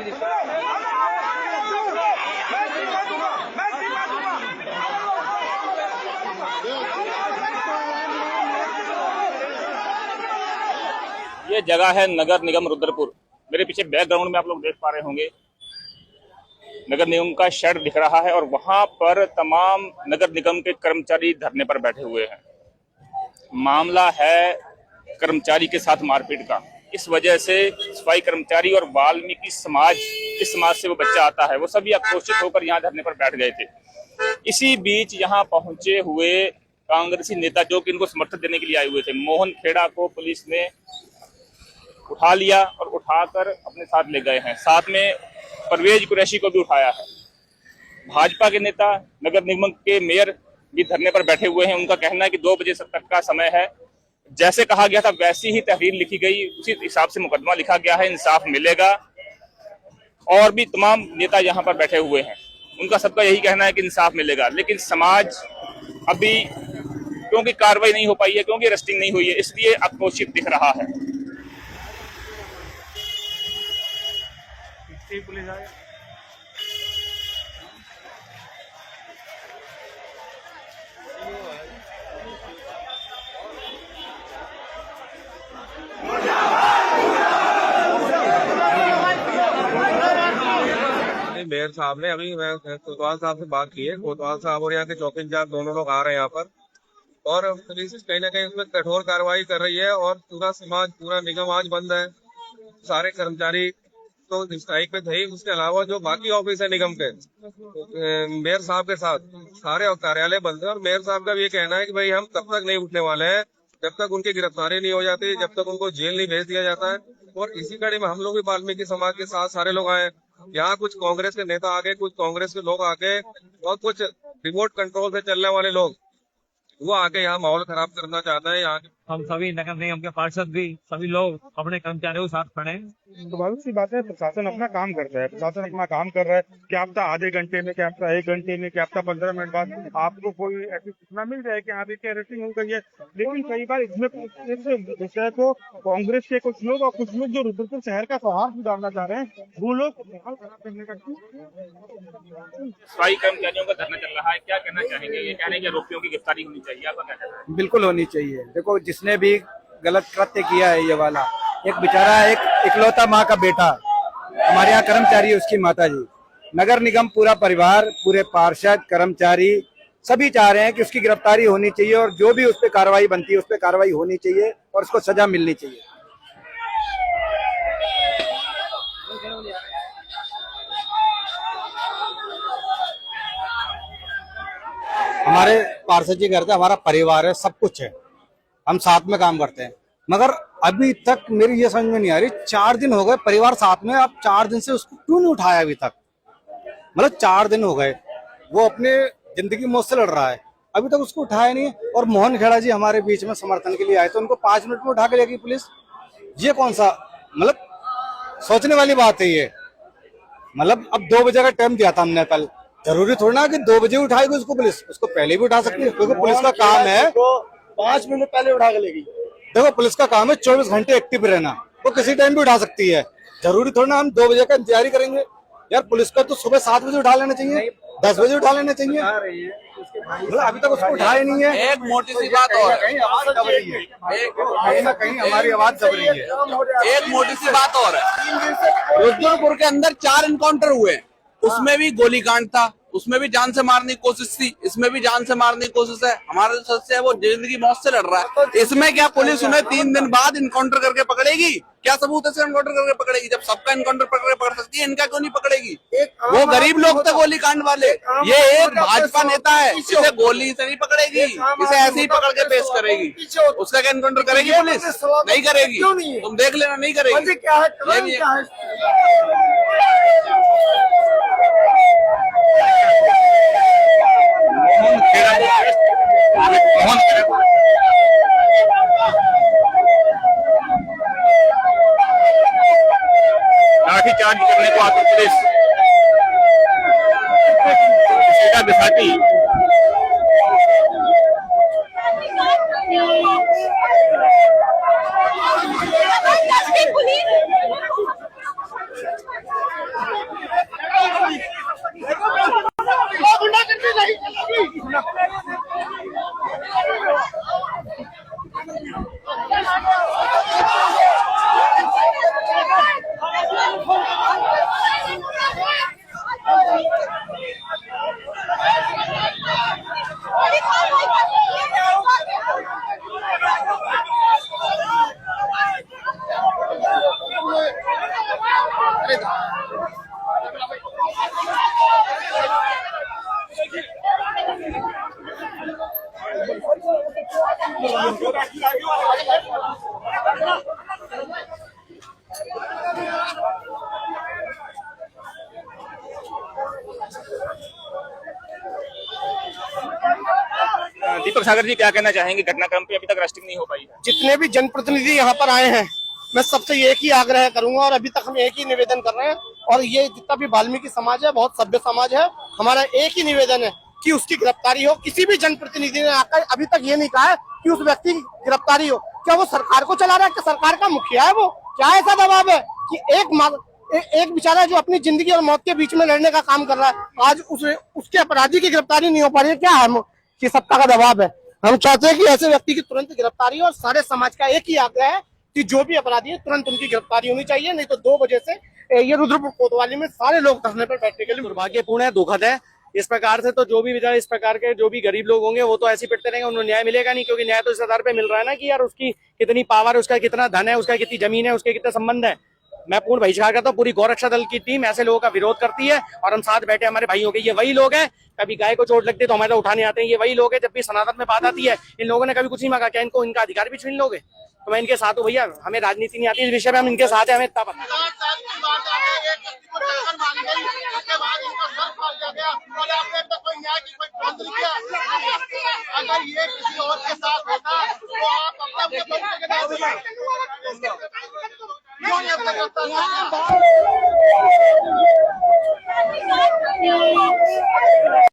ये जगह है नगर निगम रुद्रपुर। मेरे पीछे बैकग्राउंड में आप लोग देख पा रहे होंगे नगर निगम का शेड दिख रहा है और वहां पर तमाम नगर निगम के कर्मचारी धरने पर बैठे हुए हैं। मामला है कर्मचारी के साथ मारपीट का। इस वजह से सफाई कर्मचारी और वाल्मीकि समाज, इस समाज से वो बच्चा आता है, वो सभी आक्रोशित होकर यहाँ धरने पर बैठ गए थे। इसी बीच यहाँ पहुंचे हुए कांग्रेसी नेता जो कि इनको समर्थन देने के लिए आए हुए थे, मोहन खेड़ा को पुलिस ने उठा लिया और उठाकर अपने साथ ले गए हैं। साथ में परवेज कुरैशी को भी उठाया है। भाजपा के नेता, नगर निगम के मेयर भी धरने पर बैठे हुए हैं। उनका कहना है कि 2 बजे तक का समय है, जैसे कहा गया था वैसी ही तहरीर लिखी गई, उसी हिसाब से मुकदमा लिखा गया है, इंसाफ मिलेगा। और भी तमाम नेता यहाँ पर बैठे हुए हैं, उनका सबका यही कहना है कि इंसाफ मिलेगा। लेकिन समाज अभी क्योंकि कार्रवाई नहीं हो पाई है, क्योंकि अरेस्टिंग नहीं हुई है, इसलिए आक्रोशित दिख रहा है। पुलिस आए। मेयर साहब ने अभी मैं कोतवाल साहब से बात की है। कोतवाल साहब और यहाँ के चौकी इंचार्ज दोनों लोग आ रहे हैं यहाँ पर, और पुलिस कहीं ना कहीं उसमें कठोर कार्रवाई कर रही है। और पूरा समाज, पूरा निगम आज बंद है। सारे कर्मचारी तो स्ट्राइक पे थे, उसके अलावा जो बाकी ऑफिस है निगम के, मेयर साहब के साथ सारे कार्यालय बंद है। और मेयर साहब का भी ये कहना है कि भाई हम तब तक नहीं उठने वाले हैं जब तक उनकी गिरफ्तारी नहीं हो जाती, जब तक उनको जेल नहीं भेज दिया जाता है। और इसी कड़ी में हम लोग भी वाल्मीकि समाज के साथ सारे लोग आए। यहाँ कुछ कांग्रेस के नेता आगे, कुछ कांग्रेस के लोग आगे, और कुछ रिमोट कंट्रोल से चलने वाले लोग वो आके यहाँ माहौल खराब करना चाहते हैं। यहाँ हम सभी नगर निगम के पार्षद भी, सभी लोग अपने कर्मचारियों के साथ खड़े हैं। स्वाभाविक सी बात है, प्रशासन अपना काम कर रहा है, प्रशासन अपना काम कर रहा है। क्या पता आधे घंटे में, क्या पता 1 घंटे में, क्या पता 15 मिनट बाद आपको कोई ऐसी सूचना मिल जाए कि आप इसकी अरेस्टिंग हो गई है। लेकिन कई बार इसमें इस विषय को कांग्रेस के कुछ लोग और कुछ लोग जो रुद्रपुर शहर का सौहार्द सुधारना चाह रहे हैं, वो लोग माहौल खराब करने का। सफाई कर्मचारियों का धरना चल रहा है, क्या कहना चाहेंगे? ये कह रहे हैं कि आरोपियों की गिरफ्तारी होनी चाहिए, आपका क्या कहना है? बिल्कुल होनी चाहिए। देखो, जिसने भी गलत कृत्य किया है, ये वाला एक बेचारा, एक इकलौता माँ का बेटा, हमारे यहाँ कर्मचारी है, उसकी माता जी, नगर निगम पूरा परिवार, पूरे पार्षद, कर्मचारी सभी चाह रहे हैं कि उसकी गिरफ्तारी होनी चाहिए और जो भी उस पर कार्रवाई बनती है उस पर कार्रवाई होनी चाहिए और उसको सजा मिलनी चाहिए। हमारे पार्षद जी घर से हमारा परिवार है, सब कुछ है, हम साथ में काम करते हैं। मगर अभी तक मेरी ये समझ में नहीं आ रही, 4 दिन हो गए परिवार साथ में, अब 4 दिन से उसको क्यों नहीं उठाया अभी तक? मतलब 4 दिन हो गए, वो अपने जिंदगी मौत से लड़ रहा है, अभी तक उसको उठाया नहीं है। और मोहन खेड़ा जी हमारे बीच में समर्थन के लिए आए तो उनको 5 मिनट में उठा के लेगी पुलिस। ये कौन सा, मतलब सोचने वाली बात है ये। मतलब अब 2 बजे का टाइम दिया था हमने कल, जरूरी थोड़ी ना कि 2 बजे उठाएगी उसको पुलिस, उसको पहले भी उठा सकती है, क्योंकि पुलिस का काम है 5 मिनट पहले उठा के लेगी। देखो, पुलिस का काम है 24 घंटे एक्टिव रहना, वो किसी टाइम भी उठा सकती है, जरूरी थोड़ी ना हम 2 बजे का इंतजार करेंगे। यार पुलिस को तो सुबह 7 बजे उठा लेना चाहिए, 10 बजे उठा लेना चाहिए। मतलब अभी तक उसको उठाया नहीं है। एक मोटी सी बात और है, कहीं ना कहीं हमारी आवाज दब रही है। एक मोटी सी बात और है, रुद्रपुर के अंदर 4 इनकाउंटर हुए, उसमें भी गोलीकांड था, उसमें भी जान से मारने की कोशिश थी, इसमें भी जान से मारने की कोशिश है। हमारा जो सदस्य है वो जिंदगी मौत से लड़ रहा है। इसमें क्या पुलिस उन्हें 3 दिन बाद इनकाउंटर करके पकड़ेगी? क्या सबूत है इनकाउंटर करके पकड़ेगी? जब सबका इनकाउंटर पकड़ सकती है, इनका क्यों नहीं पकड़ेगी? वो गरीब लोग थे गोलीकांड वाले, ये एक भाजपा नेता है, इसे गोली से नहीं पकड़ेगी, इसे ऐसे ही पकड़ के पेश करेगी। उसका क्या इनकाउंटर करेगी पुलिस? नहीं करेगी, तुम देख लेना, नहीं करेगी। लाठीचार्ज करने को आती पुलिस, सीधा बिसाती। दीपक सागर जी क्या कहना चाहेंगे, घटनाक्रम पे अभी तक रेस्टिंग नहीं हो पाई है? जितने भी जनप्रतिनिधि यहाँ पर आए हैं, मैं सबसे एक ही आग्रह करूंगा और अभी तक हम एक ही निवेदन कर रहे हैं, और ये जितना भी वाल्मीकि समाज है बहुत सभ्य समाज है, हमारा एक ही निवेदन है कि उसकी गिरफ्तारी हो। किसी भी जनप्रतिनिधि ने आकर अभी तक ये नहीं कहा है कि उस व्यक्ति की गिरफ्तारी हो। क्या वो सरकार को चला रहा है? क्या सरकार का मुखिया है वो? क्या ऐसा दबाव है कि एक बेचारा जो अपनी जिंदगी और मौत के बीच में लड़ने का काम कर रहा है, आज उसके अपराधी की गिरफ्तारी नहीं हो पा रही है? क्या है कि सत्ता का दबाव है? हम चाहते हैं कि ऐसे व्यक्ति की तुरंत गिरफ्तारी हो, और सारे समाज का एक ही आग्रह है कि जो भी अपराधी है तुरंत उनकी गिरफ्तारी होनी चाहिए, नहीं तो 2 बजे से ये रुद्रपुर कोतवाली में सारे लोग धरने पर बैठने के लिए। दुर्भाग्यपूर्ण है, दुखद है। इस प्रकार से तो जो भी बेचारे इस प्रकार के जो भी गरीब लोग होंगे वो तो ऐसे पिटते रहेंगे, उन्हें न्याय मिलेगा नहीं, क्योंकि न्याय तो इस आधार पे मिल रहा है ना कि यार उसकी कितनी पावर है, उसका कितना धन है, उसका कितनी जमीन है, उसके कितने संबंध है। मैं पूर्ण बहिष्कार करता हूँ। पूरी गौरक्षा दल की टीम ऐसे लोगों का विरोध करती है, और हम साथ बैठे हमारे भाइयों के। ये वही लोग हैं, कभी गाय को चोट लगती है तो हमारे उठाने आते हैं। ये वही लोग हैं, जब भी सनातन में बात आती है इन लोगों ने कभी कुछ नहीं मांगा। क्या इनको इनका अधिकार भी छीन लोगे? तो मैं इनके साथ हूँ भैया, हमें राजनीति नहीं आती, इस विषय में हम इनके साथ हैं, हमें इतना पता अगर ये किसी और के साथ होता तो आप अपना